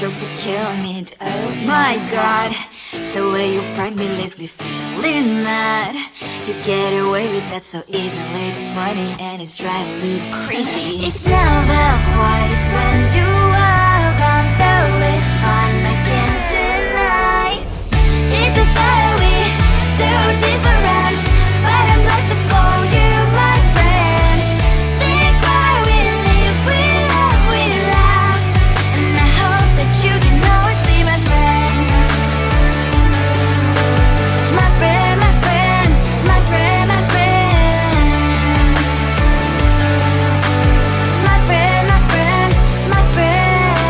jokes are killing me. Oh my god, the way you prank me leaves me feeling mad. You get away with that so easily. It's funny and it's driving me crazy. It's never quite as when you are around, though it's fun, I can't deny. It's a fire we so different, but I'm lost to call you my friend. Think why we live, we laugh, and I hope that you can always be my friend. My friend, my friend, my friend, my friend. My friend, my friend, my friend.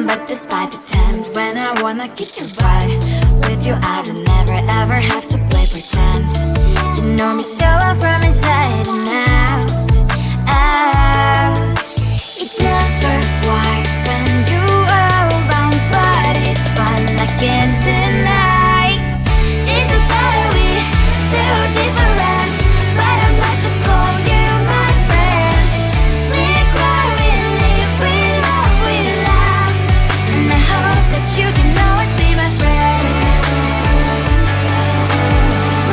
But despite the times when I wanna kick your butt, with you I don't never ever have to play pretend. You know me so well from inside and out, out. It's never quite when you are around, but it's fun, I can't deny. It's a fire we so different, but I must call you my friend. We cry, we live, we love, we laugh, and I hope that you can always be my friend.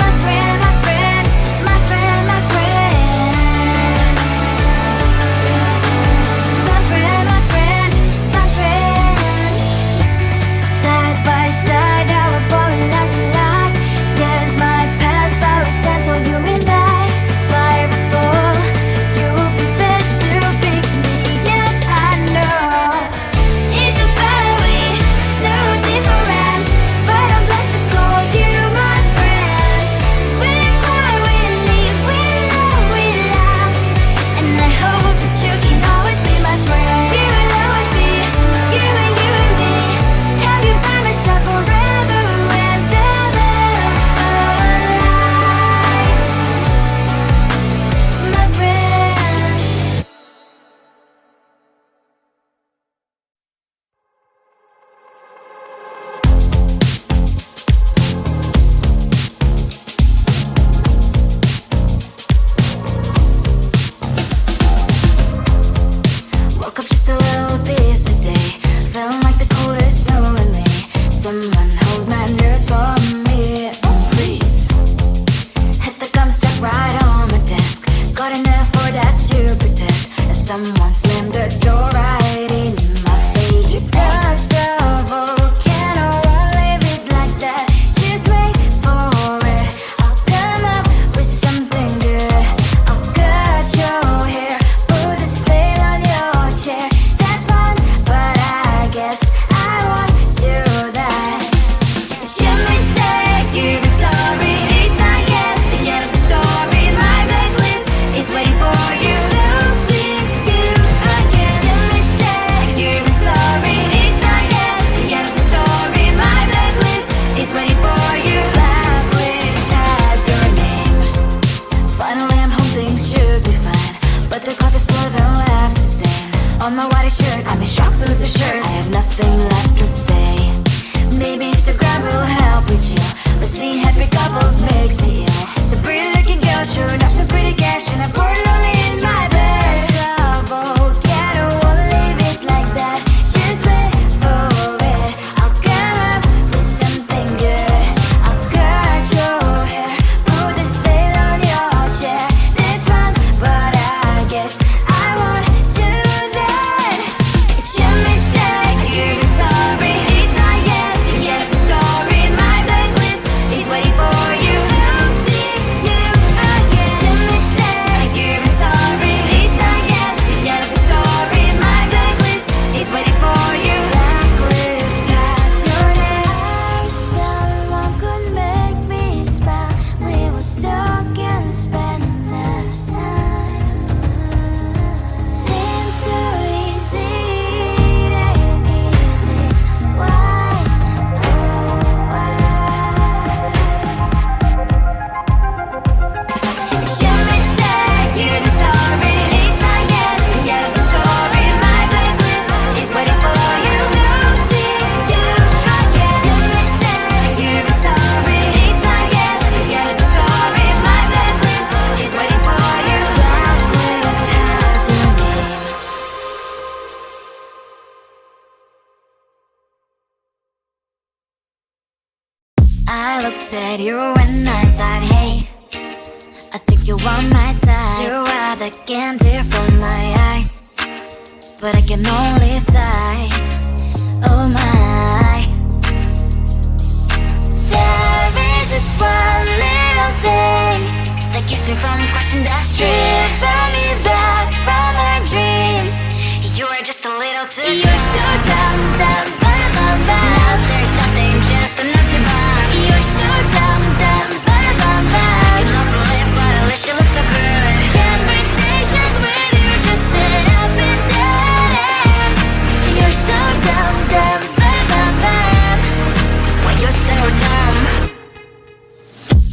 My friend, my friend, my friend, my friend. My friend, my friend, looked at you and I thought, hey, I think you are my type. You are the candy from my eyes, but I can only sigh, oh my. There is just one little thing that keeps me from crossing that street. Turn me back from my dreams. You are just a little too good. You're so dumb, dumb, bum, bum. Now there's nothing, just enough to buy. You're so dumb, dumb, bum, bum. You don't believe, but at least you look so good. Conversations with you just end up in dead end. You're so dumb, dumb, bum. Why you're so dumb?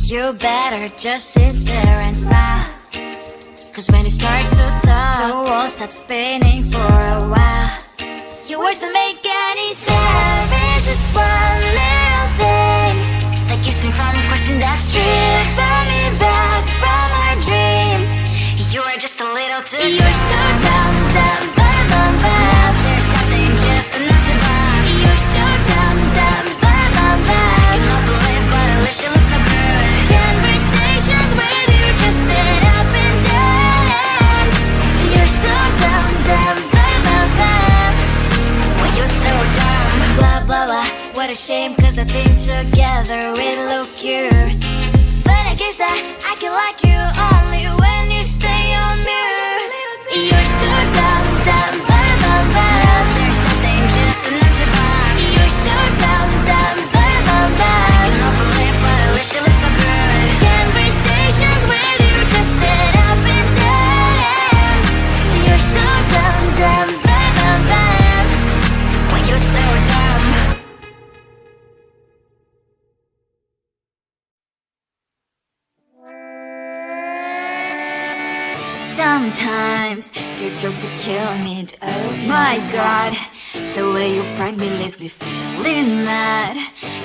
You better just sit there and smile, 'cause when you start to talk, the world stops spinning for a while. Your words don't make any sense. There's just one little thing that keeps me from crossing that street. Turn me back from my dreams. You are just a little too good. You're so dumb, dumb, bum, bum. Now there's nothing, just enough to buy. You're so dumb, dumb, bum, bum. You don't believe, but at least you look so good. Conversations with you just end up in dead end. You're so dumb, dumb, bum. Why you're so dumb? Blah, blah, blah. What a shame, 'cause I think together we look cute. But I guess that I can like you only when you stay on mute. You're so dumb, dumb, bum. There's nothing, just enough to buy. You're so dumb, dumb, bum. You don't believe, but at least you look so good. Conversations with you just end up in dead end. You're so dumb, dumb, bum. Why you're so dumb? Sometimes your jokes are killing me. Oh my god, the way you prank me leaves me feeling mad.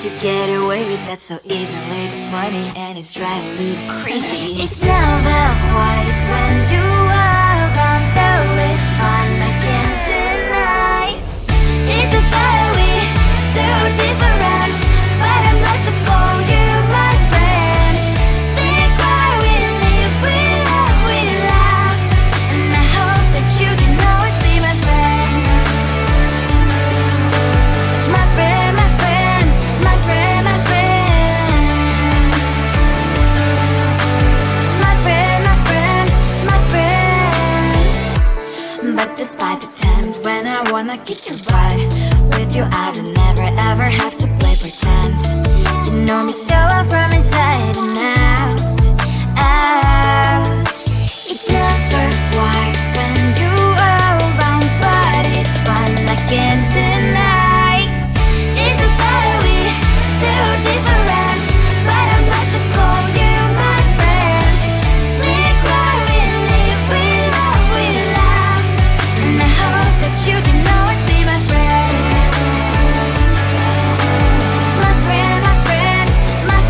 You get away with that so easily. It's funny and it's driving me crazy. It's never quite when you are around, though it's fun, I can't deny. It's a fire we so different, but I must have called you my friend. Think why we live, we love, we laugh, and I hope that you can always be my friend. My friend, my friend, my friend, my friend. My friend, my friend, my friend. But despite the times when I wanna kick your butt, with you I don't never ever have to play pretend. You know me so well from inside and out, out. It's never quite when you are around, but it's fun, I can't deny. It's a fire we so different, but I must have called you my friend. We cry, we live, we love, we laugh, and I hope that you can always be my friend. My friend, my friend, my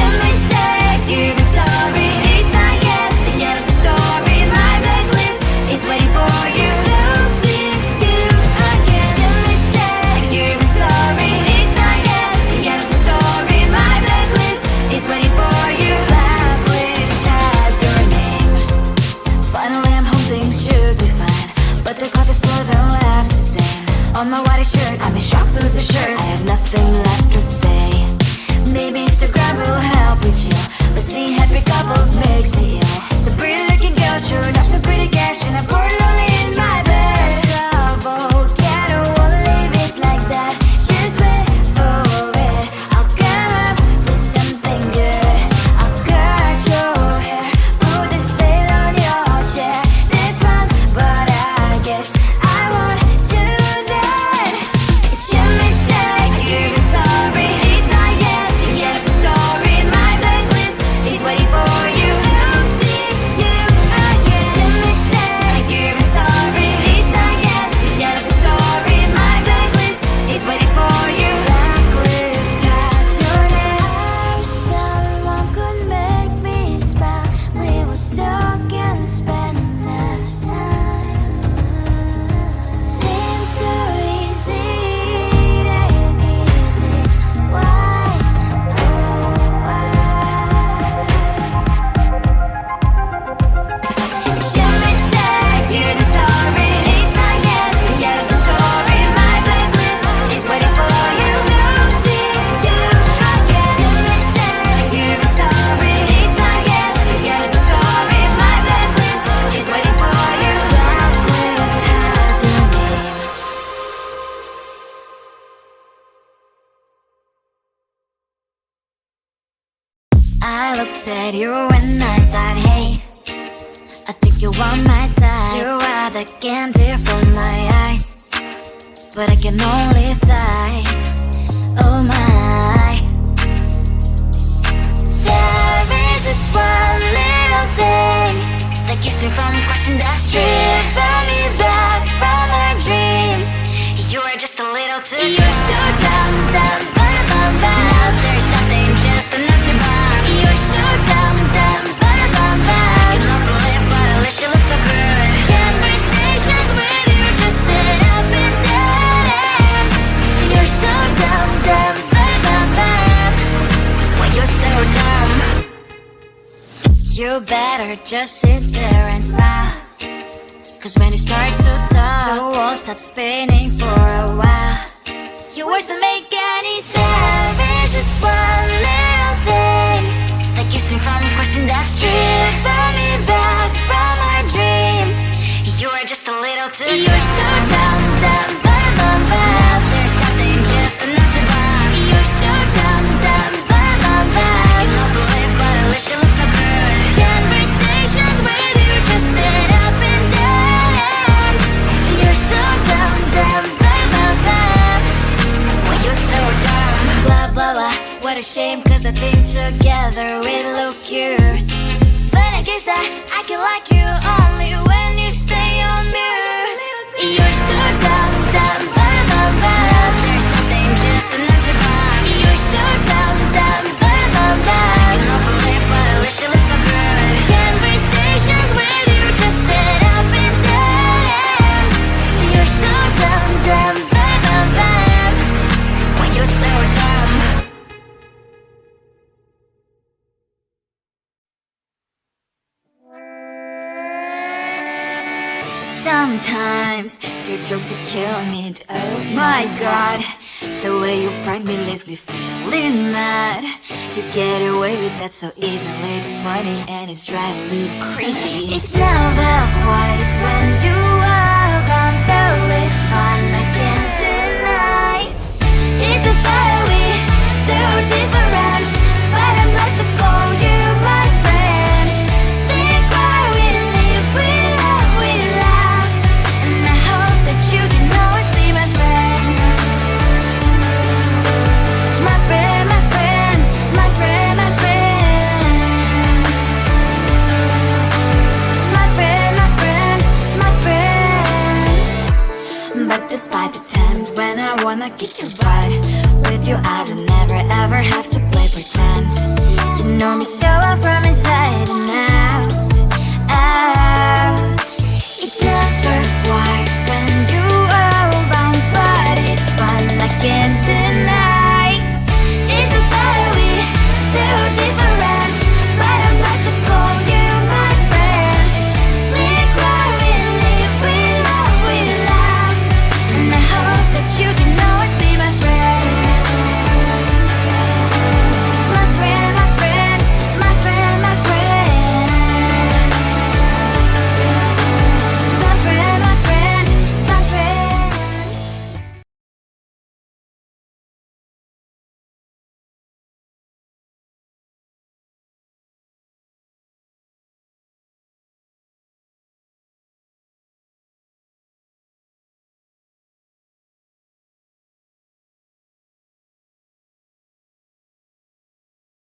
Simply say you've been sorry. It's not yet the end of the story. My blacklist is waiting for you. I'll see you again. Simply say you've been sorry. It's not yet the end of the story. My blacklist is waiting for you. Blacklist has your name. Finally I'm home, things should be fine, but the coffee still don't left a stain on my white shirt. I'm in shock, so is the shirt. I have nothing left to say. Maybe Instagram will help me chill, but seeing happy couples makes me ill. So pretty looking girl, sure enough, so pretty cash, and I'm bored lonely in my bed. Trouble, yeah, I don't wanna leave it like that. Just wait for it. I'll come up with something good. I'll cut your hair, put the stain on your chair. That's fun, but I guess I won't do that. It's your mistake, you've been sorry. It's not yet the end of the story. My blacklist is waiting for you. I'll see you again. It's your mistake, you've been sorry. It's not yet the end of the story. My blacklist is waiting for you. Blacklist has your name. Wish someone could make me smile. We would talk and spend less time. Seems so easy, it ain't easy. Why, oh why? It's your mistake, you've been sorry. It's not yet the end of the story. My blacklist is waiting for you. I'll see you again. It's your mistake, you've been sorry. It's not yet the end of the story. My blacklist is waiting for you. Blacklist has your name. I looked at you and I thought, hey, I think you want my type. You are the candy from my eyes, but I can only sigh. Oh my. There is just one little thing that keeps me from crossing that street. Drive me back from my dreams. You are just a little too good. You're so dumb, dumb, bum, now there's nothing, just enough to buy. You're so dumb, dumb, bum, you don't believe, but at least you look so good. Conversations with you just end up in dead end. You're so dumb, dumb, bum, why you're so dumb. You better just sit there and smile, 'cause when you start to talk, the world stops spinning for a while. Your words don't make any sense. There's just one little thing that keeps me from crossing that street. Turn me back from our dreams. You are just a little too good. You're so dumb, dumb, bum, now there's nothing, just enough to buy. You're so dumb, dumb, bum, you don't believe, but at least you look so good. Conversations with you just end up in dead end. You're so dumb, dumb, why you're so dumb. Blah, blah, blah, what a shame, 'cause I think together we look cute. But I guess that I can like you only when you stay on mute. You're so dumb, dumb, there's nothing, just enough to buy. You're so dumb, dumb, you don't believe, but at least you look so good. Conversations with you just end up in dead end. You're so dumb, dumb, why you're so dumb. Sometimes your jokes are killing me, and oh my god, the way you prank me leaves me feeling mad. You get away with that so easily, it's funny and it's driving me crazy. It's never quiet, it's when you are around, though it's fun, I can't deny. It's a fire we so different, but I'm blessed to call you my friend. Think why we live, we love, and I hope that you can always be my friend. My friend, my friend, my friend, my friend. My friend, my friend, my friend. But despite the times when I wanna kick your